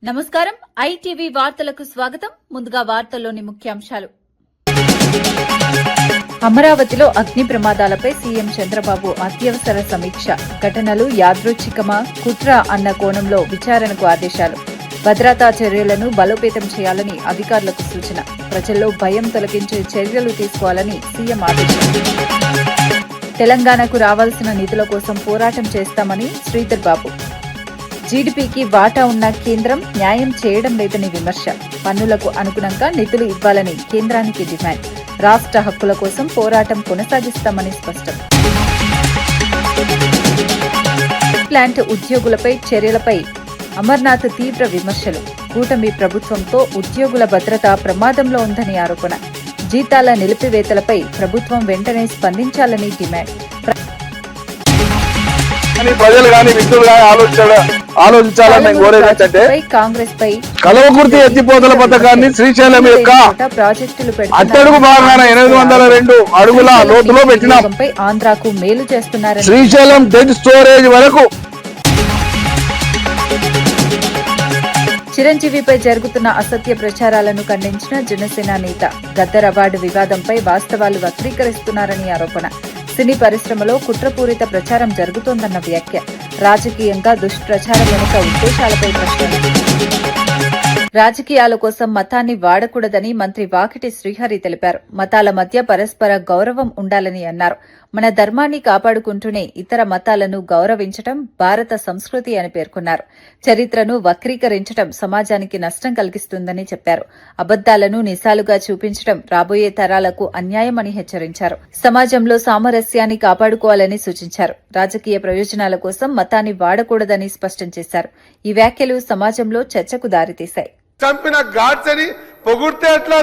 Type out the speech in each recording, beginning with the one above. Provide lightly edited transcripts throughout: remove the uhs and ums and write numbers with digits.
నమస్కారం ఐటీవీ వార్తలకు స్వాగతం. ముందుగా వార్తల్లోని ముఖ్యాంశాలు. అమరావతిలో అగ్ని ప్రమాదాలపై సీఎం చంద్రబాబు అత్యవసర సమీక్ష. ఘటనలు యాదృచ్ఛికమా, కుట్ర అన్న కోణంలో విచారణకు ఆదేశాలు. భద్రతా చర్యలను బలోపేతం చేయాలని అధికారులకు సూచన. ప్రజల్లో భయం తొలగించే చర్యలు తీసుకోవాలని సీఎం ఆదేశం. తెలంగాణకు రావాల్సిన నిధుల కోసం పోరాటం చేస్తామని శ్రీధర్ బాబు. జీడీపీకి వాటా ఉన్న కేంద్రం న్యాయం చేయడం లేదని విమర్శ. పన్నులకు అనుగుణంగా నిధులు ఇవ్వాలని కేంద్రానికి డిమాండ్. రాష్ట్ర హక్కుల కోసం పోరాటం కొనసాగిస్తామని స్పష్టం. ప్లాంట్ ఉద్యోగులపై చర్యలపై అమర్నాథ్ తీవ్ర విమర్శలు. కూటమి ప్రభుత్వంతో ఉద్యోగుల భద్రత ప్రమాదంలో ఉందని ఆరోపణ. జీతాల నిలిపివేతలపై ప్రభుత్వం వెంటనే స్పందించాలని డిమాండ్. ప్రజలు కానీ మిత్రులు కానీ ఆలోచించాలని కోరేది ఏంటంటే కాంగ్రెస్ పై కల్వకుర్తి ఎత్తిపోతల పథకాన్ని శ్రీశైలం యొక్క ప్రాజెక్టులు అట్టడుగు భాగాన 802 అడుగుల లోతులో పెట్టినాం. ఆంధ్రాకు మేలు చేస్తున్నారని శ్రీశైలం డెడ్ స్టోరేజ్ వరకు. చిరంజీవిపై జరుగుతున్న అసత్య ప్రచారాలను ఖండించిన జనసేన నేత. గద్దర్ అవార్డు వివాదంపై వాస్తవాలు వక్రీకరిస్తున్నారని ఆరోపణ. సినీ పరిశ్రమలో కుట్రపూరిత ప్రచారం జరుగుతోందన్న వ్యాఖ్య. రాజకీయంగా దుష్ప్రచారం వెనుక ఉద్దేశాలపై ప్రశ్నలు. రాజకీయాల కోసం మతాన్ని వాడకూడదని మంత్రి వాకిటి శ్రీహరి తెలిపారు. మతాల మధ్య పరస్పర గౌరవం ఉండాలని అన్నారు. మన ధర్మాన్ని కాపాడుకుంటూనే ఇతర మతాలను గౌరవించడం భారత సంస్కృతి అని పేర్కొన్నారు. చరిత్రను వక్రీకరించడం సమాజానికి నష్టం కలిగిస్తుందని చెప్పారు. అబద్దాలను నిజాలుగా చూపించడం రాబోయే తరాలకు అన్యాయమని హెచ్చరించారు. సమాజంలో సామరస్యాన్ని కాపాడుకోవాలని సూచించారు. రాజకీయ ప్రయోజనాల కోసం మతాన్ని వాడకూడదని స్పష్టం చేశారు. ఈ వ్యాఖ్యలు సమాజంలో చర్చకు దారితీశాయి. చంపిన గాడ్స్ అని పొగుడితే ఎట్లా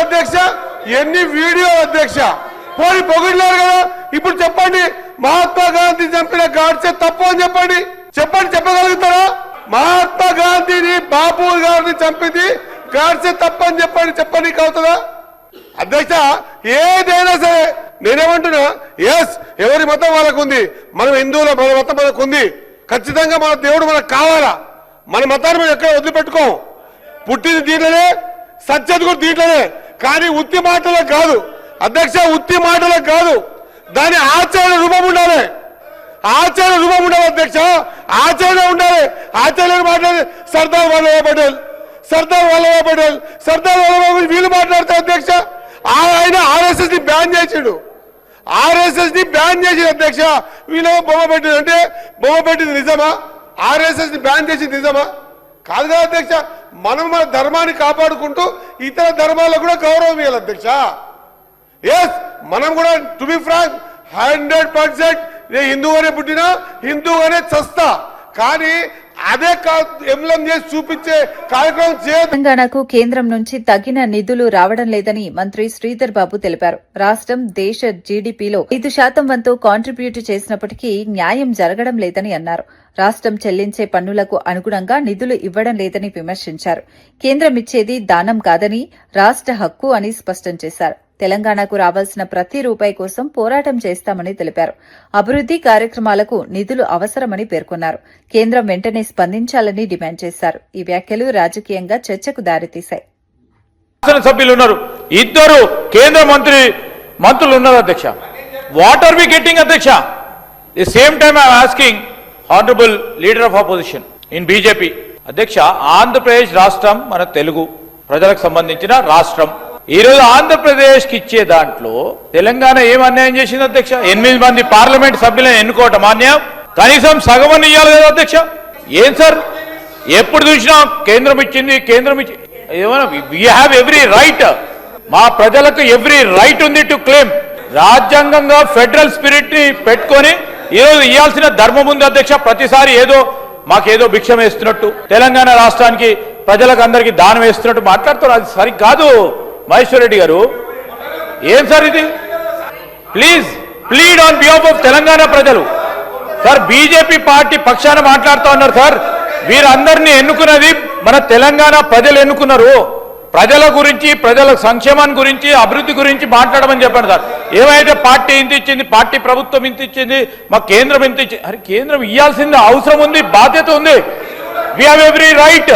అధ్యక్ష, ఎన్ని వీడియో అధ్యక్ష, పోనీ పొగిడలేరు కదా. ఇప్పుడు చెప్పండి, మహాత్మా గాంధీ చంపిన గాడ్సే తప్పు అని చెప్పగలుగుతారా? మహాత్మా గాంధీని, బాపు గారిని చంపింది గాడ్సే తప్పు అని చెప్పండి అవుతుందా అధ్యక్ష? ఏదైనా సరే నేనేమంటున్నా, ఎవరి మతం వాళ్ళకు ఉంది. మనం హిందువుల మన మతం మనకు ఉంది. ఖచ్చితంగా మన దేవుడు మనకు కావాలా. మన మతాన్ని మనం ఎక్కడ వదిలిపెట్టుకోం. పుట్టింది దీంట్లోనే, సత్యది కూడా దీంట్లోనే. కానీ ఉత్తి మాటలకు కాదు అధ్యక్ష, ఉత్తి మాటలకు కాదు, దాని ఆచరణ రూపం ఉండాలి. అధ్యక్ష, ఆచరణ ఉండాలి. ఆచరణ మాట్లాడే సర్దార్ వల్లభాయ్ పటేల్ వీళ్ళు మాట్లాడతారు అధ్యక్ష. ఆయన ఆర్ఎస్ఎస్ ని బ్యాన్ చేసాడు అధ్యక్ష. వీళ్ళు బొమ్మ పెట్టింది నిజమా? ఆర్ఎస్ఎస్ ని బ్యాన్ చేసింది నిజమా? కాదు కదా అధ్యక్ష. మనం మన ధర్మాన్ని కాపాడుకుంటూ ఇతర ధర్మాలకు కూడా గౌరవం ఇవ్వాలి అధ్యక్ష. మనం కూడా టు బి ఫ్రాంక్ 100% నేను హిందూగానే పుట్టినా, హిందూగానే చస్తా. కానీ అదే ఎంలం చేసి చూపించే కార్యక్రమం తెలంగాణకు కేంద్రం నుంచి తగిన నిధులు రావడం లేదని మంత్రి శ్రీధర్ బాబు తెలిపారు. రాష్ట్రం దేశ జీడీపీలో 5% వంతు కాంట్రిబ్యూట్ చేసినప్పటికీ న్యాయం జరగడం లేదని అన్నారు. రాష్ట్రం చెల్లించే పన్నులకు అనుగుణంగా నిధులు ఇవ్వడం లేదని విమర్శించారు. కేంద్రం ఇచ్చేది దానం కాదని, రాష్ట్ర హక్కు అని స్పష్టం చేశారు. తెలంగాణకు రావాల్సిన ప్రతి రూపాయి కోసం పోరాటం చేస్తామని తెలిపారు. అభివృద్ది కార్యక్రమాలకు నిధులు అవసరమని పేర్కొన్నారు. కేంద్రం వెంటనే స్పందించాలని డిమాండ్ చేశారు. ఈ వ్యాఖ్యలు రాజకీయంగా చర్చకు దారితీశాయి. సభ్యులున్నారు, ఇద్దరు కేంద్ర మంత్రులు ఉన్నారు అధ్యక్ష. వాట్ ఆర్ వి గెట్టింగ్ అధ్యక్ష? The same time I asking honourable leader of opposition in BJP అధ్యక్ష, ఆంధ్రప్రదేశ్ రాష్ట్రం మన తెలుగు ప్రజలకు సంబంధించిన రాష్ట్రం. ఈ రోజు ఆంధ్రప్రదేశ్ కి ఇచ్చే దాంట్లో తెలంగాణ ఏం అన్యాయం చేసింది అధ్యక్ష? 8 మంది పార్లమెంట్ సభ్యులను ఎన్నుకోవటం అన్యాయం. కనీసం సగమని ఇవ్వాలి కదా అధ్యక్ష? ఏం సార్, ఎప్పుడు చూసినా కేంద్రం ఇచ్చింది. వీ హ్యావ్ ఎవ్రీ రైట్, మా ప్రజలకు ఎవ్రీ రైట్ ఉంది టు క్లెయిమ్. రాజ్యాంగంగా ఫెడరల్ స్పిరిట్ ని పెట్టుకొని ఈరోజు ఇవ్వాల్సిన ధర్మం ఉంది అధ్యక్ష. ప్రతిసారి మాకేదో భిక్షం వేస్తున్నట్టు, తెలంగాణ రాష్ట్రానికి ప్రజలకు అందరికీ దానం వేస్తున్నట్టు మాట్లాడుతున్నారు. అది సరికాదు మహేశ్వర్ రెడ్డి గారు. ఏం సార్ ఇది? Plead on behalf of Telangana ప్రజలు. సార్, బీజేపీ పార్టీ పక్షాన మాట్లాడుతూ ఉన్నారు సార్. వీరందరినీ ఎన్నుకున్నది మన తెలంగాణ ప్రజలు ఎన్నుకున్నారు. ప్రజల గురించి, ప్రజల సంక్షేమాన్ని గురించి, అభివృద్ధి గురించి మాట్లాడమని చెప్పండి సార్. ఏమైతే పార్టీ ఇంత ఇచ్చింది, పార్టీ ప్రభుత్వం ఇంత ఇచ్చింది, మా కేంద్రం ఇంత ఇచ్చింది. అరే, కేంద్రం ఇవ్వాల్సింది అవసరం ఉంది, బాధ్యత ఉంది. We have every right.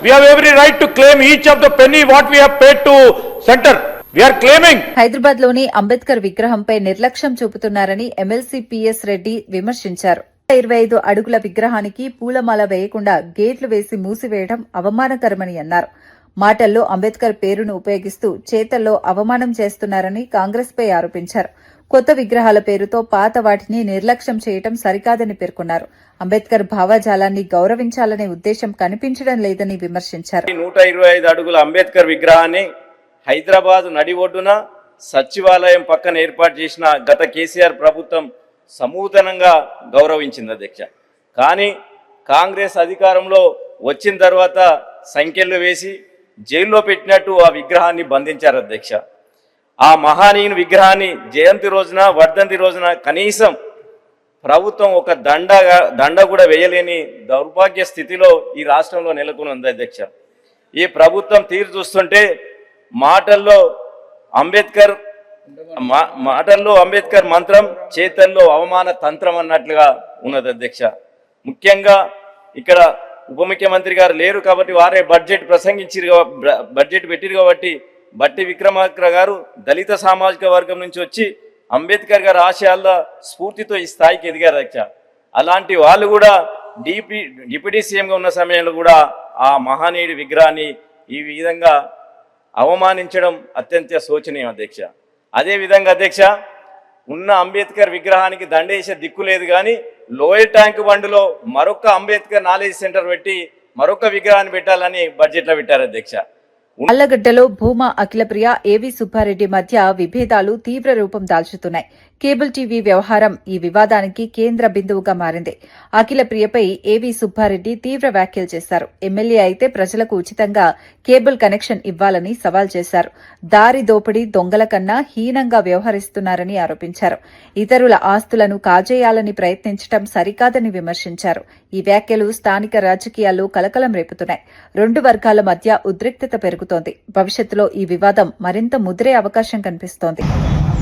We have every right to claim each of the penny what we have paid to center. We are claiming. Hyderabad లోని అంబేద్కర్ విగ్రహంపై నిర్లక్ష్యం చూపుతున్నారని ఎమ్మెల్సీ పిఎస్ రెడ్డి విమర్శించారు. 25 అడుగుల విగ్రహానికి పూలమాల వేయకుండా గేట్లు వేసి మూసివేయడం అవమానకరమని అన్నారు. మాటల్లో అంబేద్కర్ పేరును ఉపయోగిస్తూ చేతల్లో అవమానం చేస్తున్నారని కాంగ్రెస్ పై ఆరోపించారు. కొత్త విగ్రహాల పేరుతో పాత వాటిని నిర్లక్ష్యం చేయడం సరికాదని పేర్కొన్నారు. అంబేద్కర్ భావజాలాన్ని గౌరవించాలనే ఉద్దేశం కనిపించడం లేదని విమర్శించారు. 125 అడుగుల అంబేద్కర్ విగ్రహాన్ని హైదరాబాద్ నడి ఒడ్డున సచివాలయం పక్కన ఏర్పాటు చేసిన గత కేసీఆర్ ప్రభుత్వం సమూతనంగా గౌరవించింది అధ్యక్ష. కానీ కాంగ్రెస్ అధికారంలో వచ్చిన తర్వాత సంఖ్యలు వేసి జైల్లో పెట్టినట్టు ఆ విగ్రహాన్ని బంధించారు అధ్యక్ష. ఆ మహానీయుని విగ్రహాన్ని జయంతి రోజున వర్ధంతి రోజున కనీసం ప్రభుత్వం ఒక దండ కూడా వేయలేని దౌర్భాగ్య స్థితిలో ఈ రాష్ట్రంలో నెలకొని ఉంది అధ్యక్ష. ఈ ప్రభుత్వం తీరు చూస్తుంటే మాటల్లో అంబేద్కర్ మంత్రం, చేతల్లో అవమాన తంత్రం అన్నట్లుగా ఉన్నది అధ్యక్ష. ముఖ్యంగా ఇక్కడ ఉప ముఖ్యమంత్రి గారు లేరు కాబట్టి వారే బడ్జెట్ పెట్టిరు కాబట్టి బట్టి విక్రమార్క గారు దళిత సామాజిక వర్గం నుంచి వచ్చి అంబేద్కర్ గారి ఆశయాల స్ఫూర్తితో ఈ స్థాయికి ఎదిగారు అధ్యక్ష. అలాంటి వాళ్ళు కూడా డిప్యూటీ సీఎంగా ఉన్న సమయంలో కూడా ఆ మహానీయుడి విగ్రహాన్ని ఈ విధంగా అవమానించడం అత్యంత శోచనీయం అధ్యక్ష. అదేవిధంగా అధ్యక్ష, ఉన్న అంబేద్కర్ విగ్రహానికి దండేసే దిక్కు లేదు కానీ లోయర్ ట్యాంక్ బండ్లో మరొక అంబేద్కర్ నాలెడ్జ్ సెంటర్ పెట్టి మరొక విగ్రహాన్ని పెట్టాలని బడ్జెట్లో పెట్టారు అధ్యక్ష. అల్లగడ్డలో భూమా అఖిలప్రియ, ఏవి సుబ్బారెడ్డి మధ్య విభేదాలు తీవ్ర రూపం దాల్చుతున్నాయి. కేబుల్ టీవీ వ్యవహారం ఈ వివాదానికి కేంద్ర బిందువుగా మారింది. అఖిలప్రియపై ఏవి సుబ్బారెడ్డి తీవ్ర వ్యాఖ్యలు చేశారు. ఎమ్మెల్యే అయితే ప్రజలకు ఉచితంగా కేబుల్ కనెక్షన్ ఇవ్వాలని సవాల్ చేశారు. దారి దోపిడీ దొంగల కన్నా హీనంగా వ్యవహరిస్తున్నారని ఆరోపించారు. ఇతరుల ఆస్తులను కాజేయాలని ప్రయత్నించడం సరికాదని విమర్శించారు. ఈ వ్యాఖ్యలు స్థానిక రాజకీయాల్లో కలకలం రేపుతున్నాయి. రెండు వర్గాల మధ్య ఉద్రిక్తత పెరుగుతోంది. భవిష్యత్తులో ఈ వివాదం మరింత ముదిరే అవకాశం కనిపిస్తోంది.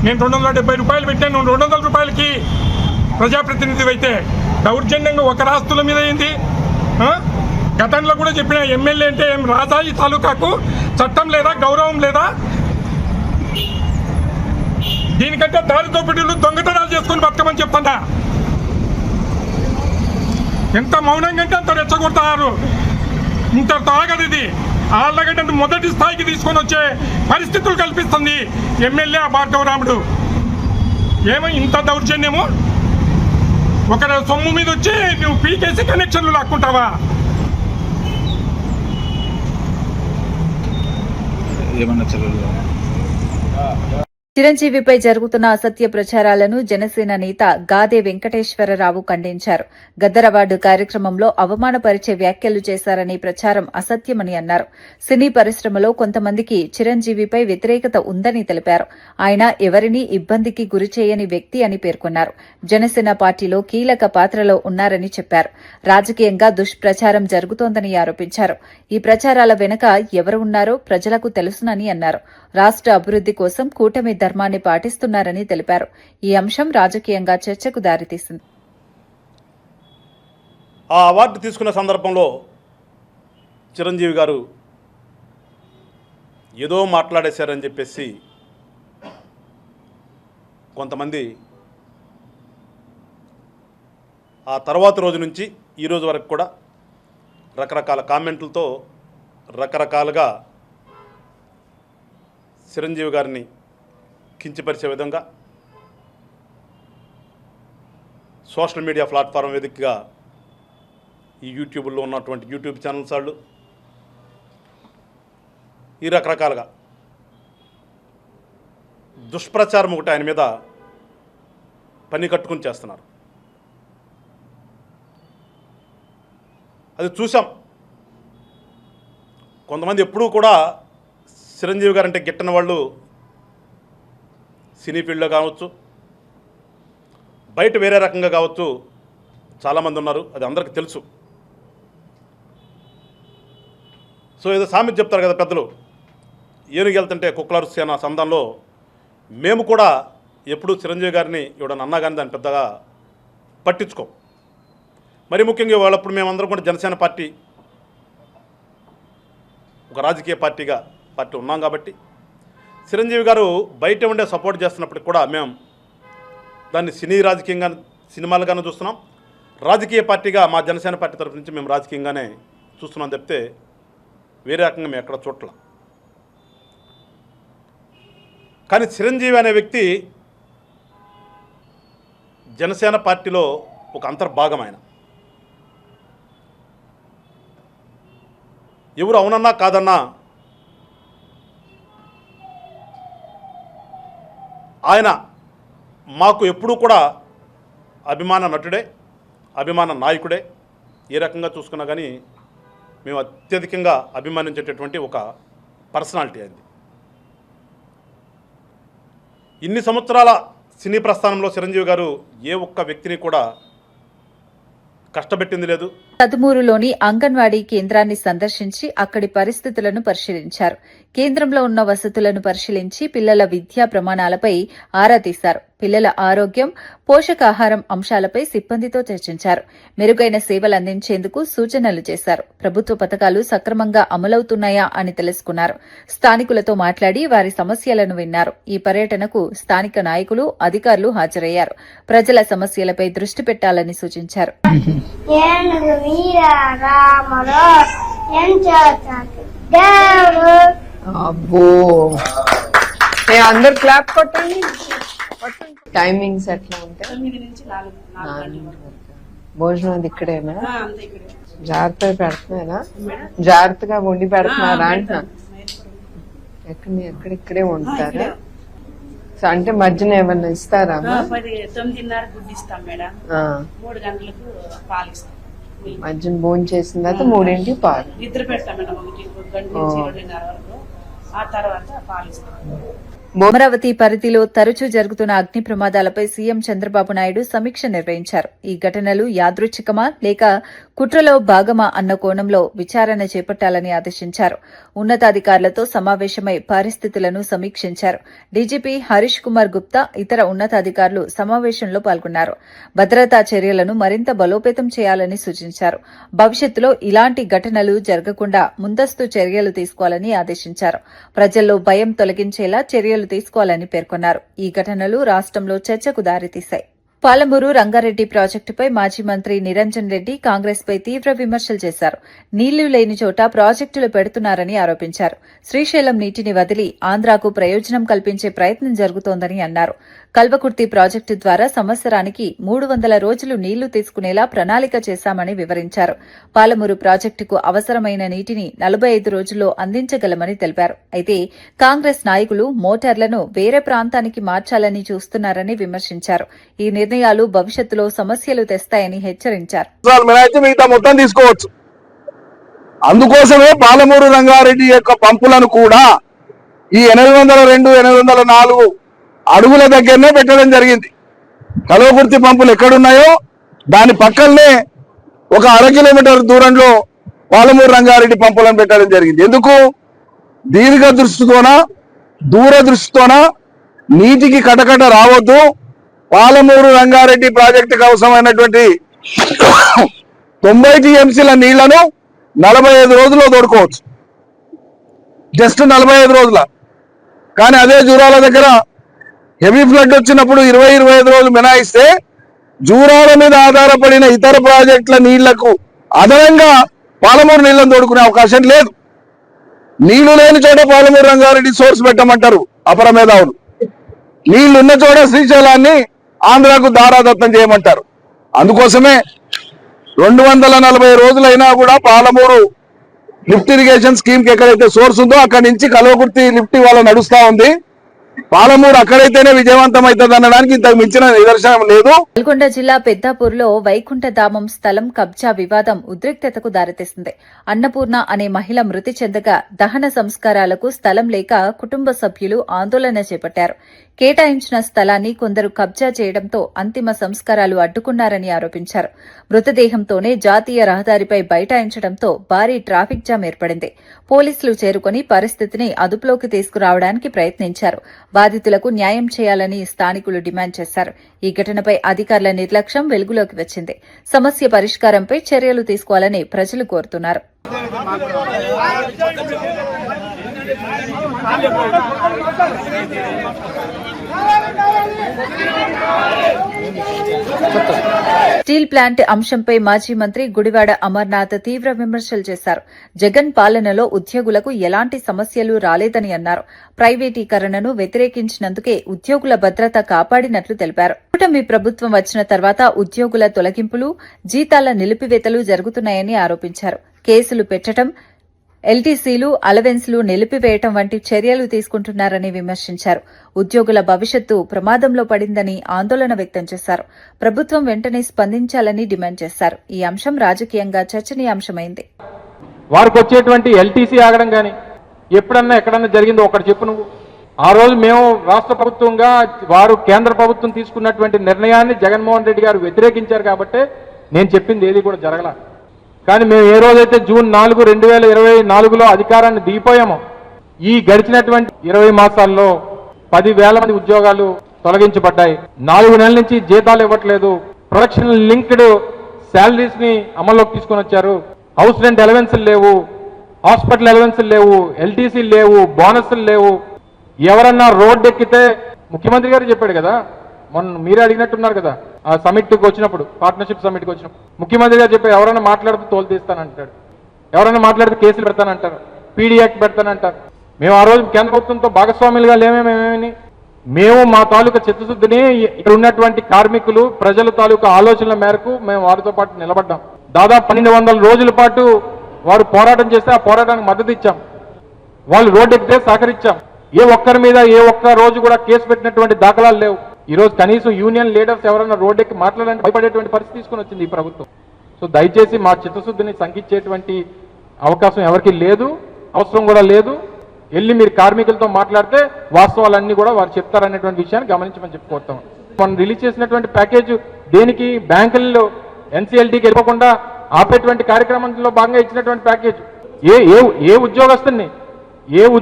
నేను 270 రూపాయలు పెట్టాను, 200 రూపాయలకి ప్రజాప్రతినిధి అయితే దౌర్జన్యంగా ఒక రాస్తుల మీద అయింది. గతంలో కూడా చెప్పిన ఎమ్మెల్యే అంటే ఏం రాజా ఈ తాలూకాకు చట్టం లేదా, గౌరవం లేదా? దీనికంటే దారి దోపిడీలు దొంగతనాలు చేసుకుని బతకమని చెప్తాడా? ఎంత మౌనంగా అంటే అంత రెచ్చగొడతారు. ఇంత తాగదు ఇది. ఆళ్ళగడ్డ మొదటి స్థాయికి తీసుకొని వచ్చే పరిస్థితులు కల్పిస్తుంది ఎమ్మెల్యే భార్గవరాముడు. ఏమో ఇంత దౌర్జన్యము? ఒక సొమ్ము మీద వచ్చి నువ్వు పీకేసి కనెక్షన్లు లాక్కుంటావా? చిరంజీవిపై జరుగుతున్న అసత్య ప్రచారాలను జనసేన నేత గాదే వెంకటేశ్వరరావు ఖండించారు. గద్దర్ అవార్డు కార్యక్రమంలో అవమానపరిచే వ్యాఖ్యలు చేశారని ప్రచారం అసత్యమని అన్నారు. సినీ పరిశ్రమలో కొంతమందికి చిరంజీవిపై వ్యతిరేకత ఉందని తెలిపారు. ఆయన ఎవరినీ ఇబ్బందికి గురిచేయని వ్యక్తి అని పేర్కొన్నారు. జనసేన పార్టీలో కీలక పాత్రలో ఉన్నారని చెప్పారు. రాజకీయంగా దుష్ప్రచారం జరుగుతోందని ఆరోపించారు. ఈ ప్రచారాల వెనుక ఎవరు ఉన్నారో ప్రజలకు తెలుసునని అన్నారు. రాష్ట్ర అభివృద్ది కోసం కూటమి ధర్మాన్ని పాటిస్తున్నారని తెలిపారు. ఈ అంశం రాజకీయంగా చర్చకు దారితీసింది. ఆ అవార్డు తీసుకున్న సందర్భంలో చిరంజీవి గారు ఏదో మాట్లాడేశారని చెప్పేసి కొంతమంది ఆ తర్వాత రోజు నుంచి ఈ రోజు వరకు కూడా రకరకాల కామెంట్లతో రకరకాలుగా చిరంజీవి గారిని కించపరిచే విధంగా సోషల్ మీడియా ప్లాట్ఫారం వేదికగా ఈ యూట్యూబ్లో ఉన్నటువంటి యూట్యూబ్ ఛానల్స్ వాళ్ళు ఈ రకరకాలుగా దుష్ప్రచారం ఒకటి ఆయన మీద పని కట్టుకుని చేస్తున్నారు. అది చూసాం. కొంతమంది ఎప్పుడూ కూడా చిరంజీవి గారు అంటే గిట్టని వాళ్ళు సినీ ఫీల్డ్లో కావచ్చు, బయట వేరే రకంగా కావచ్చు, చాలామంది ఉన్నారు. అది అందరికీ తెలుసు. సో ఏదో సామెత చెప్తారు కదా పెద్దలు, ఏనుగు వెళ్తుంటే కుక్కలారు సేన సందంలో మేము కూడా ఎప్పుడూ చిరంజీవి గారిని ఎవడన్నా అన్నా కానీ దాన్ని పెద్దగా పట్టించుకోం. మరి ముఖ్యంగా వాళ్ళప్పుడు మేమందరం కూడా జనసేన పార్టీ ఒక రాజకీయ పార్టీ ఉన్నాం కాబట్టి చిరంజీవి గారు బయట ఉండే సపోర్ట్ చేస్తున్నప్పటికి కూడా మేము దాన్ని రాజకీయంగా సినిమాలుగానే చూస్తున్నాం. రాజకీయ పార్టీగా మా జనసేన పార్టీ తరఫు నుంచి మేము రాజకీయంగానే చూస్తున్నాం తప్పితే వేరే రకంగా మేము ఎక్కడ చూడట్ల. కానీ చిరంజీవి అనే వ్యక్తి జనసేన పార్టీలో ఒక అంతర్భాగం. ఆయన ఎవరు అవునన్నా కాదన్నా ఆయన మాకు ఎప్పుడూ కూడా అభిమాన నటుడే, అభిమాన నాయకుడే. ఏ రకంగా చూసుకున్నా కానీ మేము అత్యధికంగా అభిమానించేటటువంటి ఒక పర్సనాలిటీ అయింది. ఇన్ని సంవత్సరాల సినీ ప్రస్థానంలో చిరంజీవి గారు ఏ ఒక్క వ్యక్తిని కూడా కష్టపెట్టింది లేదు. తదుమూరులోని అంగన్వాడీ కేంద్రాన్ని సందర్శించి అక్కడి పరిస్థితులను పరిశీలించారు. కేంద్రంలో ఉన్న వసతులను పరిశీలించి పిల్లల విద్యా ప్రమాణాలపై ఆరా తీశారు. పిల్లల ఆరోగ్యం, పోషకాహారం అంశాలపై సిబ్బందితో చర్చించారు. మెరుగైన సేవలు అందించేందుకు సూచనలు చేశారు. ప్రభుత్వ పథకాలు సక్రమంగా అమలవుతున్నాయా అని తెలుసుకున్నారు. స్థానికులతో మాట్లాడి వారి సమస్యలను విన్నారు. ఈ పర్యటనకు స్థానిక నాయకులు, అధికారులు హాజరయ్యారు. ప్రజల సమస్యలపై దృష్టి పెట్టాలని సూచించారు. అబ్బో అందరు క్లాప్ కొట్టండి. టైమింగ్స్ ఎట్లా ఉంటాయి? 9 నుంచి 4 భోజనం అది ఇక్కడేనా? జాగ్రత్తగా పెడుతున్నారా? జాగ్రత్తగా వండి పెడుతున్నారా అంటున్నా. ఎక్కడిక్కడే ఉంటారా? అంటే మధ్యన ఏమన్నా ఇస్తారా? 9:30 గుడ్డు ఇస్తాం మేడం. 3 గంటలకు పాలు ఇస్తాం. మధ్యన భోజనం చేసిన తర్వాత 3 పాలు నిద్ర పెడతాం మేడం. 1 గంట నుంచి 2:30 వరకు. ఆ తర్వాత పాలు ఇస్తాం. అమరావతి పరిధిలో తరచూ జరుగుతున్న అగ్ని ప్రమాదాలపై సీఎం చంద్రబాబు నాయుడు సమీక్ష నిర్వహించారు. ఈ ఘటనలు యాదృచ్ఛికమా లేక కుట్రలో భాగమా అన్న కోణంలో విచారణ చేపట్టాలని ఆదేశించారు. ఉన్నతాధికారులతో సమావేశమై పరిస్థితులను సమీక్షించారు. డీజీపీ హరీష్ కుమార్ గుప్తా ఇతర ఉన్నతాధికారులు సమావేశంలో పాల్గొన్నారు. భద్రతా చర్యలను మరింత బలోపేతం చేయాలని సూచించారు. భవిష్యత్తులో ఇలాంటి ఘటనలు జరగకుండా ముందస్తు చర్యలు తీసుకోవాలని ఆదేశించారు. ప్రజల్లో భయం తొలగించేలా చర్యలు తీసుకోవాలని పేర్కొన్నారు. ఈ ఘటనలు రాష్ట్రంలో చర్చకు దారితీశాయి. పాలమూరు రంగారెడ్డి ప్రాజెక్టుపై మాజీ మంత్రి నిరంజన్ రెడ్డి కాంగ్రెస్పై తీవ్ర విమర్శలు చేశారు. నీళ్లు లేని చోట ప్రాజెక్టులు పెడుతున్నారని ఆరోపించారు. శ్రీశైలం నీటిని వదిలి ఆంధ్రాకు ప్రయోజనం కల్పించే ప్రయత్నం జరుగుతోందని అన్నారు. కల్వకుర్తి ప్రాజెక్టు ద్వారా సంవత్సరానికి 300 రోజులు నీళ్లు తీసుకునేలా ప్రణాళిక చేశామని వివరించారు. పాలమూరు ప్రాజెక్టుకు అవసరమైన నీటిని 45 రోజుల్లో అందించగలమని తెలిపారు. అయితే కాంగ్రెస్ నాయకులు మోటార్లను వేరే ప్రాంతానికి మార్చాలని చూస్తున్నారని విమర్శించారు. ఈ నిర్ణయాలు భవిష్యత్తులో సమస్యలు తెస్తాయని హెచ్చరించారు. మిగతా మొత్తం తీసుకోవచ్చు. అందుకోసమే పాలమూరు రంగారెడ్డి యొక్క పంపులను కూడా ఈ 802, 804 అడుగుల దగ్గరనే పెట్టడం జరిగింది. కల్వకుర్తి పంపులు ఎక్కడున్నాయో దాని పక్కనే ఒక 1/2 కిలోమీటర్ దూరంలో పాలమూరు రంగారెడ్డి పంపులను పెట్టడం జరిగింది. ఎందుకు? దూరదృష్టితోన నీటికి కటకట రావద్దు. పాలమూరు రంగారెడ్డి ప్రాజెక్టుకు అవసరమైనటువంటి 90 టీఎంసీల నీళ్లను 45 రోజుల్లో తోడుకోవచ్చు. జస్ట్ 45 రోజుల. కానీ అదే జూరాల దగ్గర హెవీ ఫ్లడ్ వచ్చినప్పుడు 20-25 రోజులు మినాయిస్తే జూరాల మీద ఆధారపడిన ఇతర ప్రాజెక్టుల నీళ్లకు అదనంగా పాలమూరు నీళ్లను తోడుకునే అవకాశం లేదు. నీళ్లు లేని చోట పాలమూరు రంగారెడ్డి సోర్స్ పెట్టమంటారు అపర మేధావులు. నీళ్లున్న చోట శ్రీశైలాన్ని ఆంధ్రాకు దారాదత్తం చేయమంటారు. అందుకోసమే 240 రోజులైనా కూడా పాలమూరు లిఫ్ట్ ఇరిగేషన్ స్కీమ్ కి ఎక్కడైతే సోర్స్ ఉందో అక్కడి నుంచి కల్వకుర్తి లిఫ్ట్ ఇవాళ నడుస్తా ఉంది. పాలమూరు అక్కడైతేనే విజయవంతం అవుతుంది అనడానికి ఇంతకు మించిన నిదర్శనం లేదు. నల్గొండ జిల్లా పెద్దాపూర్లో వైకుంఠధామం స్థలం కబ్జా వివాదం ఉద్రిక్తతకు దారితీసింది. అన్నపూర్ణ అనే మహిళ మృతి చెందగా దహన సంస్కారాలకు స్థలం లేక కుటుంబ సభ్యులు ఆందోళన చేపట్టారు. కేటాయించిన స్థలాన్ని కొందరు కబ్జా చేయడంతో అంతిమ సంస్కారాలు అడ్డుకున్నారని ఆరోపించారు. మృతదేహంతోనే జాతీయ రహదారిపై బైఠాయించడంతో భారీ ట్రాఫిక్ జామ్ ఏర్పడింది. పోలీసులు చేరుకుని పరిస్థితిని అదుపులోకి తీసుకురావడానికి ప్రయత్నించారు. బాధితులకు న్యాయం చేయాలని స్థానికులు డిమాండ్ చేశారు. ఈ ఘటనపై అధికారుల నిర్లక్ష్యం వెలుగులోకి వచ్చింది. సమస్య పరిష్కారంపై చర్యలు తీసుకోవాలని ప్రజలు కోరుతున్నారు. స్టీల్ ప్లాంట్ అంశంపై మాజీ మంత్రి గుడివాడ అమర్నాథ్ తీవ్ర విమర్శలు చేశారు. జగన్ పాలనలో ఉద్యోగులకు ఎలాంటి సమస్యలు రాలేదని అన్నారు. ప్రైవేటీకరణను వ్యతిరేకించినందుకే ఉద్యోగుల భద్రత కాపాడినట్లు తెలిపారు. కూటమి ప్రభుత్వం వచ్చిన తర్వాత ఉద్యోగుల తొలగింపులు, జీతాల నిలిపివేతలు జరుగుతున్నాయని ఆరోపించారు. కేసులు పెట్టడం, ఎల్టీసీలు, అలవెన్స్లు నిలిపివేయటం వంటి చర్యలు తీసుకుంటున్నారని విమర్శించారు. ఉద్యోగుల భవిష్యత్తు ప్రమాదంలో పడిందని ఆందోళన వ్యక్తం చేశారు. ప్రభుత్వం వెంటనే స్పందించాలని డిమాండ్ చేశారు. ఈ అంశం రాజకీయంగా చర్చనీయాంశమైంది. వారికి వచ్చేటువంటి ఎల్టీసీ ఆగడం కానీ ఎప్పుడన్నా ఎక్కడన్నా జరిగిందో ఒకటి చెప్పు నువ్వు. ఆ రోజు మేము రాష్ట్ర ప్రభుత్వంగా వారు కేంద్ర ప్రభుత్వం తీసుకున్నటువంటి నిర్ణయాన్ని జగన్మోహన్ రెడ్డి గారు వ్యతిరేకించారు కాబట్టి నేను చెప్పింది ఏది కూడా జరగల. కానీ మేము ఏ రోజైతే జూన్ 4, 2024లో అధికారాన్ని దిగిపోయామో ఈ గడిచినటువంటి 20 మాసాల్లో 10,000 మంది ఉద్యోగాలు తొలగించబడ్డాయి. 4 నెలల నుంచి జీతాలు ఇవ్వట్లేదు. ప్రొడక్షన్ లింక్డ్ శాలరీస్ ని అమల్లోకి తీసుకొని వచ్చారు. హౌస్ రెంట్ అలవెన్స్లు లేవు, హాస్పిటల్ అలవెన్స్లు లేవు, ఎల్టీసీలు లేవు, బోనస్లు లేవు. ఎవరన్నా రోడ్డు ఎక్కితే ముఖ్యమంత్రి గారు చెప్పాడు కదా, మొన్న మీరే అడిగినట్టున్నారు కదా, ఆ సమిట్కి వచ్చినప్పుడు, పార్ట్నర్షిప్ సమిట్కి వచ్చినప్పుడు ముఖ్యమంత్రి గారు చెప్పారు ఎవరైనా మాట్లాడితే తోలు తీస్తానంటాడు, ఎవరైనా మాట్లాడితే కేసులు పెడతానంటారు, పీడీ యాక్ట్ పెడతానంటారు. మేము ఆ రోజు కేంద్ర ప్రభుత్వంతో భాగస్వాములుగా లేమేమేమని మేము మా తాలూకా చిత్తశుద్ధిని ఇక్కడ ఉన్నటువంటి కార్మికులు, ప్రజల తాలూకా ఆలోచనల మేరకు మేము వారితో పాటు నిలబడ్డాం. దాదాపు 1200 రోజుల పాటు వారు పోరాటం చేస్తే ఆ పోరాటానికి మద్దతు ఇచ్చాం. వాళ్ళు రోడ్డు ఎక్కితే సహకరించాం. ఏ ఒక్కరి మీద ఏ ఒక్క రోజు కూడా కేసు పెట్టినటువంటి దాఖలాలు లేవు. ఈ రోజు కనీసం యూనియన్ లీడర్స్ ఎవరైనా రోడ్డు ఎక్కి మాట్లాడాలని భయపడేటువంటి పరిస్థితి తీసుకుని వచ్చింది ఈ ప్రభుత్వం. సో దయచేసి మా చిత్తశుద్ధిని శంకించేటువంటి అవకాశం ఎవరికి లేదు, అవసరం కూడా లేదు. వెళ్ళి మీరు కార్మికులతో మాట్లాడితే వాస్తవాలన్నీ కూడా వారు చెప్తారనేటువంటి విషయాన్ని గమనించమని చెప్పుకోతాం. మనం రిలీజ్ చేసినటువంటి ప్యాకేజ్ దేనికి, బ్యాంకుల్లో ఎన్సీఎల్టీకి వెళ్ళకుండా ఆపేటువంటి కార్యక్రమంలో భాగంగా ఇచ్చినటువంటి ప్యాకేజ్. ఏ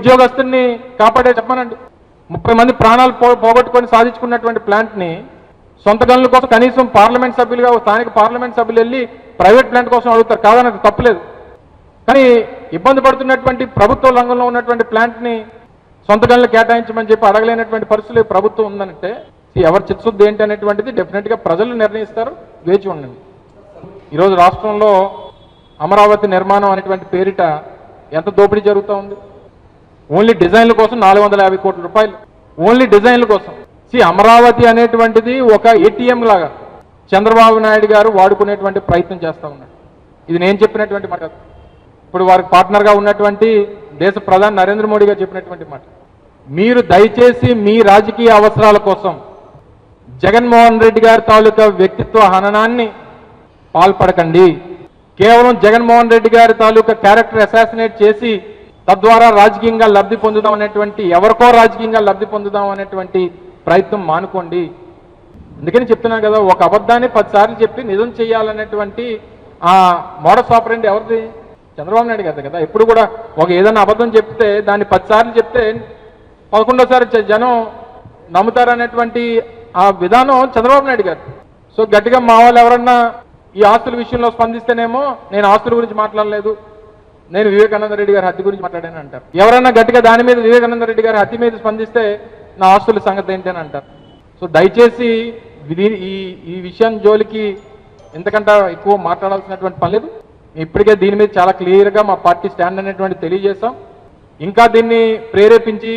ఉద్యోగస్తుని కాపాడే చెప్పమనండి. 30 మంది ప్రాణాలు పోగొట్టుకొని సాధించుకున్నటువంటి ప్లాంట్ని సొంత గనుల కోసం కనీసం పార్లమెంట్ సభ్యులుగా స్థానిక పార్లమెంట్ సభ్యులు వెళ్ళి ప్రైవేట్ ప్లాంట్ కోసం అడుగుతారు, కాదన్నది తప్పలేదు. కానీ ఇబ్బంది పడుతున్నటువంటి ప్రభుత్వ రంగంలో ఉన్నటువంటి ప్లాంట్ని సొంత గనులు కేటాయించమని చెప్పి అడగలేనటువంటి పరిస్థితులు ప్రభుత్వం ఉందంటే ఎవరి చిత్తశుద్ధి ఏంటి అనేటువంటిది డెఫినెట్గా ప్రజలు నిర్ణయిస్తారు. వేచి ఉండండి. ఈరోజు రాష్ట్రంలో అమరావతి నిర్మాణం అనేటువంటి పేరిట ఎంత దోపిడీ జరుగుతూ ఉంది. ఓన్లీ డిజైన్ల కోసం 450 కోట్ల రూపాయలు, ఓన్లీ డిజైన్ల కోసం. అమరావతి అనేటువంటిది ఒక ఏటీఎం లాగా చంద్రబాబు నాయుడు గారు వాడుకునేటువంటి ప్రయత్నం చేస్తూ ఉన్నారు. ఇది నేను చెప్పినటువంటి మాట. ఇప్పుడు వారికి పార్ట్నర్గా ఉన్నటువంటి దేశ ప్రధాని నరేంద్ర మోడీ గారు చెప్పినటువంటి మాట. మీరు దయచేసి మీ రాజకీయ అవసరాల కోసం జగన్మోహన్ రెడ్డి గారి తాలూకా వ్యక్తిత్వ హననాన్ని పాల్పడకండి. కేవలం జగన్మోహన్ రెడ్డి గారి తాలూకా క్యారెక్టర్ అసాసినేట్ చేసి తద్వారా రాజకీయంగా లబ్ధి పొందుదాం అనేటువంటి, ఎవరికో రాజకీయంగా లబ్ధి పొందుదాం అనేటువంటి ప్రయత్నం మానుకోండి. అందుకని చెప్తున్నాను కదా, ఒక అబద్ధాన్ని 10 సార్లు చెప్పి నిజం చేయాలనేటువంటి ఆ మోడస్ ఆపరెండి ఎవరిది? చంద్రబాబు నాయుడు గారు కదా. ఎప్పుడు కూడా ఒక ఏదైనా అబద్ధం చెప్తే దాన్ని 10 సార్లు చెప్తే 11వ జనం నమ్ముతారనేటువంటి ఆ విధానం చంద్రబాబు నాయుడు గారు. సో గట్టిగా మా వాళ్ళు ఎవరన్నా ఈ ఆస్తుల విషయంలో స్పందిస్తేనేమో నేను ఆస్తుల గురించి మాట్లాడలేదు, నేను వివేకానంద రెడ్డి గారి హత్య గురించి మాట్లాడాను అంటారు. ఎవరన్నా గట్టిగా దాని మీద వివేకానంద రెడ్డి గారి హత్య మీద స్పందిస్తే నా ఆస్తుల సంగతి ఏంటి అని అంటారు. సో దయచేసి ఈ విషయం జోలికి ఎంతకంటే ఎక్కువ మాట్లాడాల్సినటువంటి పని లేదు. ఇప్పటికే దీని మీద చాలా క్లియర్గా మా పార్టీ స్టాండ్ అనేటువంటి తెలియజేస్తాం. ఇంకా దీన్ని ప్రేరేపించి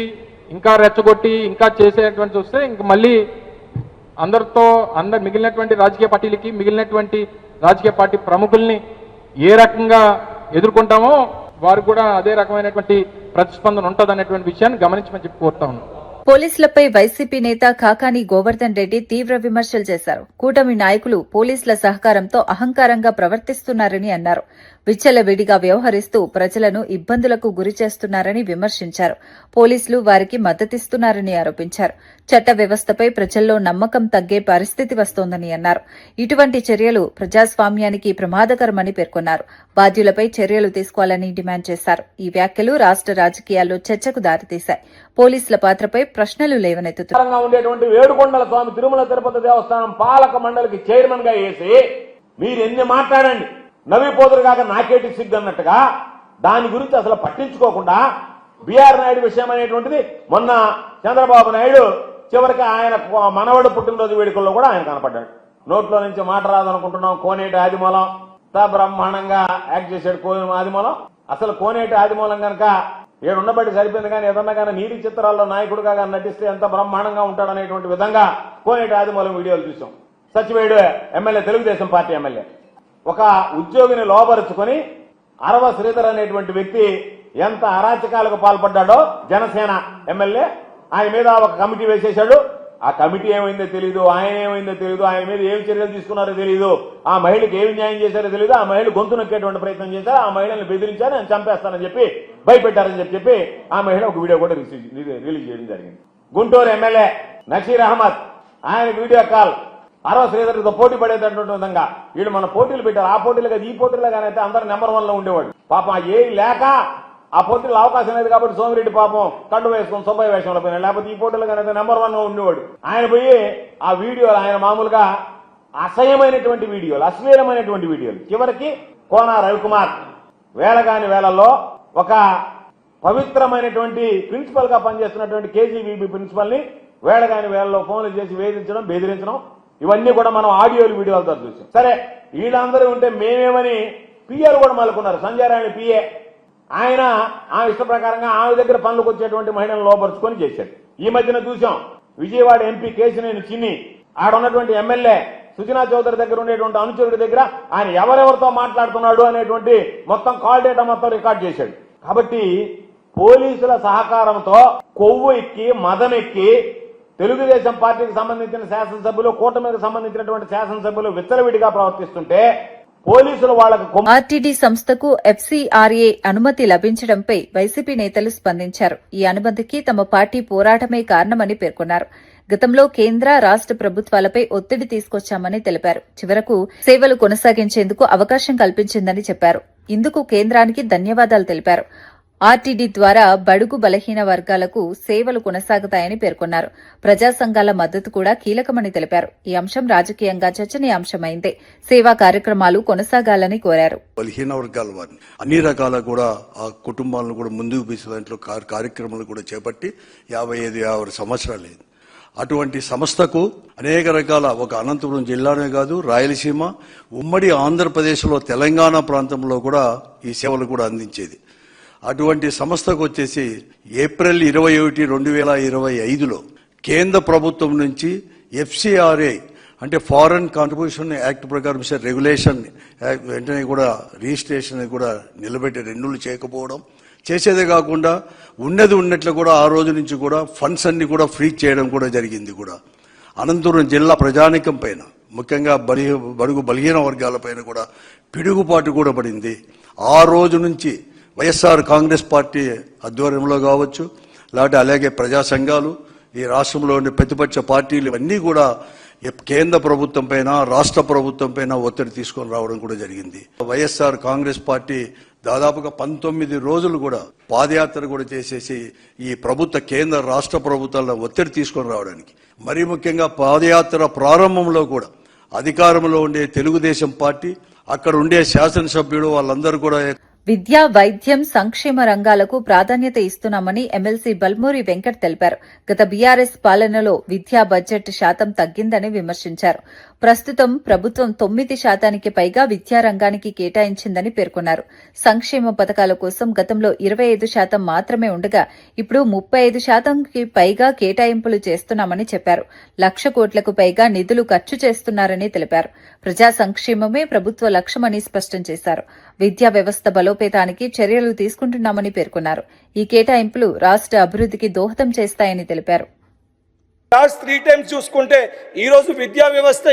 ఇంకా రెచ్చగొట్టి ఇంకా చేసేటువంటి వస్తే ఇంక మళ్ళీ మిగిలినటువంటి రాజకీయ పార్టీలకి, మిగిలినటువంటి రాజకీయ పార్టీ ప్రముఖుల్ని ఏ రకంగా ఎదుర్కొంటామో వారు కూడా అదే రకమైనటువంటి ప్రతిస్పందన ఉంటుంది అనేటువంటి విషయాన్ని గమనించమని చెప్పి కోరుతా ఉన్నాం. పోలీసులపై వైసీపీ నేత కాకాని గోవర్ధన్ రెడ్డి తీవ్ర విమర్శలు చేశారు. కూటమి నాయకులు పోలీసుల సహకారంతో అహంకారంగా ప్రవర్తిస్తున్నారని అన్నారు. విచ్చలవిడిగా వ్యవహరిస్తూ ప్రజలను ఇబ్బందులకు గురి చేస్తున్నారని విమర్శించారు. పోలీసులు వారికి మద్దతిస్తున్నారని ఆరోపించారు. చట్ట వ్యవస్థపై ప్రజల్లో నమ్మకం తగ్గే పరిస్థితి వస్తోందని అన్నారు. ఇటువంటి చర్యలు ప్రజాస్వామ్యానికి ప్రమాదకరమని పేర్కొన్నారు. బాధ్యులపై చర్యలు తీసుకోవాలని డిమాండ్ చేశారు. ఈ వ్యాఖ్యలు రాష్ట్ర రాజకీయాల్లో చర్చకు దారితీశాయి. పోలీసుల పాత్రపై ప్రశ్నలు లేవనెత్తుతున్నారు. ఉండేటువంటి వేడుకొండల స్వామి తిరుమల తిరుపతి దేవస్థానం పాలక మండలికి చైర్మన్ గా వేసి మీరు ఎన్ని మాట్లాడండి, నవ్విపోదురు కాక నాకేటి సిగ్గు అన్నట్టుగా దాని గురించి అసలు పట్టించుకోకుండా బిఆర్ నాయుడు విషయం అనేటువంటిది మొన్న చంద్రబాబు నాయుడు చివరికి ఆయన మనవడు పుట్టినరోజు వేడుకల్లో కూడా ఆయన కనపడ్డాడు. నోట్లో నుంచి మాట రాదనుకుంటున్నాం. కోనేటి ఆదిమూలం బ్రహ్మాండంగా యాక్ట్ చేశాడు. ఆదిమూలం అసలు కోనేటి ఆదిమూలం కనుక ఏడున్నబట్టి సరిపోయింది, కానీ ఏదన్నా కానీ నీటి చిత్రాల్లో నాయకుడుగా నటిస్తే ఎంత బ్రహ్మాండంగా ఉంటాడనేటువంటి విధంగా కోనేటి ఆదిమూలం వీడియోలు చూసాం. సచివేడు ఎమ్మెల్యే, తెలుగుదేశం పార్టీ ఎమ్మెల్యే ఒక ఉద్యోగిని లోపరుచుకొని అరవ శ్రీధర్ అనేటువంటి వ్యక్తి ఎంత అరాచకాలకు పాల్పడ్డాడో జనసేన ఎమ్మెల్యే ఆయన మీద ఒక కమిటీ వేసేశాడు. ఆ కమిటీ ఏమైందో తెలియదు, ఆయన ఏమైందో తెలియదు, ఆయన మీద ఏమి చర్యలు తీసుకున్నారో తెలియదు, ఆ మహిళకి ఏమి న్యాయం చేశారో తెలియదు, ఆ మహిళ గొంతు నొక్కేటువంటి ప్రయత్నం చేశారు, ఆ మహిళని బెదిరించారు, నేను చంపేస్తానని చెప్పి భయపెట్టారని చెప్పి ఆ మహిళ ఒక వీడియో కూడా రిలీజ్ చేయడం జరిగింది. గుంటూరు ఎమ్మెల్యే నషీర్ అహ్మద్ ఆయనకు వీడియో కాల్ అరవ శ్రీధర్తో పోటీ పడేటటువంటి విధంగా వీళ్ళు మన పోటీలు పెట్టారు. ఆ పోటీలు కాదు, ఈ పోటీలో కానీ అయితే అందరూ నెంబర్ 1 లో ఉండేవాడు. పాపం ఏ లేక ఆ పోటీలో అవకాశం లేదు కాబట్టి సోమిరెడ్డి పాపం కండు వేసుకుని సుబ్బయ్య వేషంలో పోయినాడు. లేకపోతే ఈ పోటీలో కానీ అయితే నెంబర్ 1 లో ఉండేవాడు. ఆయన పోయి ఆ వీడియోలు ఆయన మామూలుగా అసహ్యమైనటువంటి వీడియోలు, అశ్లీలమైనటువంటి వీడియోలు, చివరికి కోన రవికుమార్ వేళగాని వేళల్లో ఒక పవిత్రమైనటువంటి ప్రిన్సిపల్ గా పనిచేస్తున్నటువంటి కేజీవీబీ ప్రిన్సిపల్ ని వేళగాని వేళల్లో ఫోన్లు చేసి వేధించడం, బెదిరించడం, ఇవన్నీ కూడా మనం ఆడియోలు వీడియోలతో చూసాం. సరే వీళ్ళందరూ ఉంటే మేమేమని పిఏలు కూడా మలుకున్నారు. సంజయ్ రాణి పిఏ ఆయన ఆమె ఇష్ట ప్రకారంగా ఆమె దగ్గర పనులకు వచ్చేటువంటి మహిళలను లోపరుచుకొని చేశాడు. ఈ మధ్యన చూసాం విజయవాడ ఎంపీ కేశినేని చిన్ని ఆడ ఉన్నటువంటి ఎమ్మెల్యే సుజనా చౌదరి దగ్గర ఉండేటువంటి అనుచరుడి దగ్గర ఆయన ఎవరెవరితో మాట్లాడుతున్నాడు అనేటువంటి మొత్తం కాల్ డేటా మొత్తం రికార్డ్ చేశాడు. కాబట్టి పోలీసుల సహకారంతో కొవ్వు ఎక్కి మదమెక్కి తెలుగుదేశం పార్టీకి సంబంధించిన శాసనసభ్యులు, కూటమికి సంబంధించినటువంటి శాసనసభ్యులు విచ్చలవిడిగా ప్రవర్తిస్తుంటే పోలీసులు వాళ్లకు ఆర్టీడీ సంస్థకు ఎఫ్సీఆర్ఏ అనుమతి లభించడంపై వైసీపీ నేతలు స్పందించారు. ఈ అనుమతికి తమ పార్టీ పోరాటమే కారణమని పేర్కొన్నారు. గతంలో కేంద్ర, రాష్ట ప్రభుత్వాలపై ఒత్తిడి తీసుకొచ్చామని తెలిపారు. చివరకు సేవలు కొనసాగించేందుకు అవకాశం కల్పించిందని చెప్పారు. ఇందుకు కేంద్రానికి ధన్యవాదాలు తెలిపారు. ఆర్టీడీ ద్వారా బడుగు బలహీన వర్గాలకు సేవలు కొనసాగుతాయని పేర్కొన్నారు. ప్రజా సంఘాల మద్దతు కూడా కీలకమని తెలిపారు. ఈ అంశం రాజకీయంగా చర్చనీయాంశమైందే. సేవా కార్యక్రమాలు కొనసాగాలని కోరారు. బలహీన వర్గాల వారిని అన్ని రకాల కూడా ఆ కుటుంబాలను కూడా ముందుకు తీసేదాంట్లో కార్యక్రమాలు కూడా చేపట్టి 55-60 సంవత్సరాలైంది. అటువంటి సంస్థకు అనేక రకాల ఒక అనంతపురం జిల్లానే కాదు, రాయలసీమ, ఉమ్మడి ఆంధ్రప్రదేశ్లో తెలంగాణ ప్రాంతంలో కూడా ఈ సేవలు కూడా అందించేది. అటువంటి సంస్థకు వచ్చేసి ఏప్రిల్ 21, 2025లో కేంద్ర ప్రభుత్వం నుంచి ఎఫ్సీఆర్ఏ అంటే ఫారెన్ కాంట్రిబ్యూషన్ యాక్ట్ ప్రకారం రెగ్యులేషన్ వెంటనే కూడా రిజిస్ట్రేషన్ కూడా నిలబెట్టి రెన్యూలు చేయకపోవడం, చేసేదే కాకుండా ఉన్నట్లు కూడా ఆ రోజు నుంచి కూడా ఫండ్స్ అన్ని కూడా ఫ్రీ చేయడం కూడా జరిగింది. కూడా అనంతపురం జిల్లా ప్రజానికం పైన, ముఖ్యంగా బడుగు బలహీన వర్గాల పైన కూడా పిడుగుపాటు కూడా పడింది. ఆ రోజు నుంచి వైఎస్ఆర్ కాంగ్రెస్ పార్టీ ఆధ్వర్యంలో కావచ్చు, లేకపోతే అలాగే ప్రజా సంఘాలు, ఈ రాష్ట్రంలో ఉండే ప్రతిపక్ష పార్టీలు ఇవన్నీ కూడా కేంద్ర ప్రభుత్వం పైన, రాష్ట్ర ప్రభుత్వం పైన ఒత్తిడి తీసుకొని రావడం కూడా జరిగింది. వైఎస్ఆర్ కాంగ్రెస్ పార్టీ దాదాపుగా 19 రోజులు కూడా పాదయాత్ర కూడా చేసేసి ఈ ప్రభుత్వ కేంద్ర రాష్ట్ర ప్రభుత్వాల ఒత్తిడి తీసుకొని రావడానికి, మరీ ముఖ్యంగా పాదయాత్ర ప్రారంభంలో కూడా అధికారంలో ఉండే తెలుగుదేశం పార్టీ, అక్కడ ఉండే శాసనసభ్యుడు వాళ్ళందరూ కూడా విద్య, వైద్యం, సంక్షేమ రంగాలకు ప్రాధాన్యత ఇస్తున్నామని ఎమ్మెల్సీ బల్మూరి వెంకట్ తెలిపారు. గత బీఆర్ఎస్ పాలనలో విద్యా బడ్జెట్ శాతం తగ్గిందని విమర్శించారు. ప్రస్తుతం ప్రభుత్వం 9% పైగా విద్యారంగానికి కేటాయించిందని పేర్కొన్నారు. సంక్షేమ పథకాల కోసం గతంలో 25% మాత్రమే ఉండగా ఇప్పుడు 35%కి పైగా కేటాయింపులు చేస్తున్నామని చెప్పారు. 1,00,000 కోట్లకు పైగా నిధులు ఖర్చు చేస్తున్నారని తెలిపారు. ప్రజా సంక్షేమమే ప్రభుత్వ లక్ష్యమని స్పష్టం చేశారు. విద్యా వ్యవస్థ బలోపేతానికి చర్యలు తీసుకుంటున్నామని పేర్కొన్నారు. ఈ కేటాయింపులు రాష్ట్ర అభివృద్ధికి దోహదం చేస్తాయని తెలిపారు. లాస్ట్ 3 టైమ్స్ చూసుకుంటే ఈ రోజు విద్యా వ్యవస్థ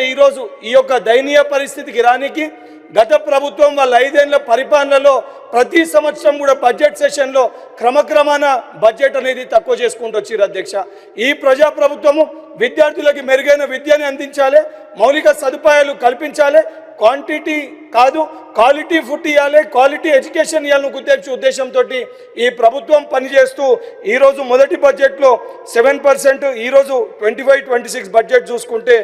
ఈ యొక్క దయనీయ పరిస్థితికి రానికి గత ప్రభుత్వం వాళ్ళ 5 ఏళ్ల పరిపాలనలో ప్రతి సంవత్సరం కూడా బడ్జెట్ సెషన్లో క్రమక్రమాన బడ్జెట్ అనేది తక్కువ చేసుకుంటూ వచ్చారు అధ్యక్ష. ఈ ప్రజాప్రభుత్వము విద్యార్థులకి మెరుగైన విద్యని అందించాలి, మౌలిక సదుపాయాలు కల్పించాలి, క్వాంటిటీ కాదు క్వాలిటీ ఫుడ్ ఇవ్వాలి, క్వాలిటీ ఎడ్యుకేషన్ ఇవ్వాలని ఉద్దేశంతో ఈ ప్రభుత్వం పనిచేస్తూ ఈరోజు మొదటి బడ్జెట్లో 7%, ఈరోజు 25-26 బడ్జెట్ చూసుకుంటే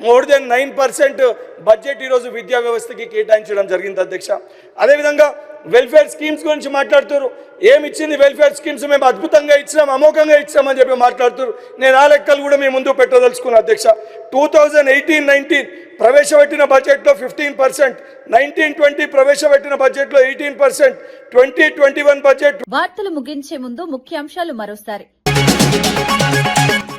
మోర్ దెన్ 9% బడ్జెట్ ఈరోజు విద్యా వ్యవస్థకి కేటాయించడం జరిగింది అధ్యక్ష. అదేవిధంగా వెల్ఫేర్ స్కీమ్స్ గురించి మాట్లాడుతారు. ఏమి ఇచ్చింది వెల్ఫేర్ స్కీమ్స్? మేము అద్భుతంగా ఇచ్చినాం, అమోఘంగా ఇచ్చామని చెప్పి మాట్లాడుతారు. నేను ఆ లెక్కలు కూడా మీ ముందు పెట్టదలుచుకున్నాను అధ్యక్ష. 2018-19 ప్రవేశపెట్టిన బడ్జెట్లో 15%, 19-20 ప్రవేశపెట్టిన బడ్జెట్లో 18%, 20-21 బడ్జెట్. వార్తలు ముగించే ముందు ముఖ్యాంశాలు మరోసారి.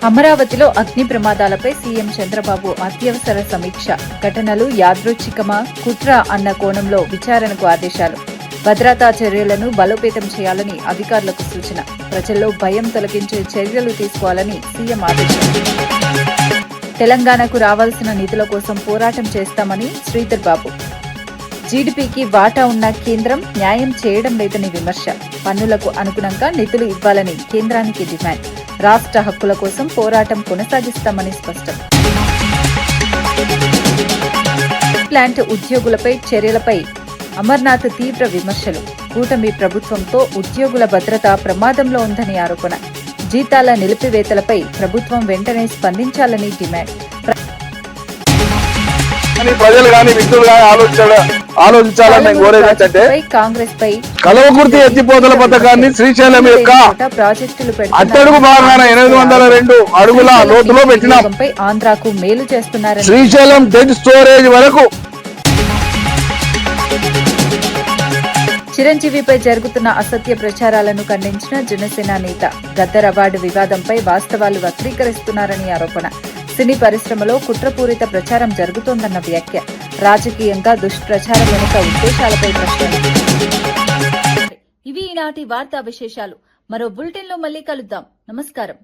అమరావతిలో అగ్ని ప్రమాదాలపై సీఎం చంద్రబాబు అత్యవసర సమీక్ష. ఘటనలు యాదృచ్ఛికమా, కుట్ర అన్న కోణంలో విచారణకు ఆదేశాలు. భద్రతా చర్యలను బలోపేతం చేయాలని అధికారులకు సూచన. ప్రజల్లో భయం తొలగించే చర్యలు తీసుకోవాలని సీఎం ఆదేశం. తెలంగాణకు రావాల్సిన నిధుల కోసం పోరాటం చేస్తామని శ్రీధర్ బాబు. జీడీపీకి వాటా ఉన్న కేంద్రం న్యాయం చేయడం లేదని విమర్శ. పన్నులకు అనుగుణంగా నిధులు ఇవ్వాలని కేంద్రానికి డిమాండ్. రాష్ట్ర హక్కుల కోసం పోరాటం కొనసాగిస్తామని స్పష్టం. ప్లాంట్ ఉద్యోగులపై చర్యలపై అమర్నాథ్ తీవ్ర విమర్శలు. కూటమి ప్రభుత్వంతో ఉద్యోగుల భద్రత ప్రమాదంలో ఉందని ఆరోపణ. జీతాల నిలిపివేతలపై ప్రభుత్వం వెంటనే స్పందించాలని డిమాండ్. ప్రజలు కానీ వ్యక్తులు కానీ ఆలోచించాలని నేను కోరేది ఏంటంటే కాంగ్రెస్ పై కలవకుర్తి ఎత్తిపోతల పథకాన్ని శ్రీశైలం యొక్క ప్రాజెక్టులు అట్టడుగు భాగాన 802 అడుగుల లోతులో పెట్టినాం. ఆంధ్రాకు మేలు చేస్తున్నారని శ్రీశైలం డెడ్ స్టోరేజ్ వరకు. చిరంజీవిపై జరుగుతున్న అసత్య ప్రచారాలను ఖండించిన జనసేన నేత. గద్దర్ అవార్డు వివాదంపై వాస్తవాలు వక్రీకరిస్తున్నారని ఆరోపణ. సినీ పరిశ్రమలో కుట్రపూరిత ప్రచారం జరుగుతోందన్న వ్యాఖ్య. రాజకీయంగా దుష్ప్రచారం వెనుక ఉద్దేశాలపై ప్రశ్నలు. ఇవి ఈనాటి వార్తా విశేషాలు. మరో బులెటిన్లో మళ్ళీ కలుద్దాం. నమస్కారం.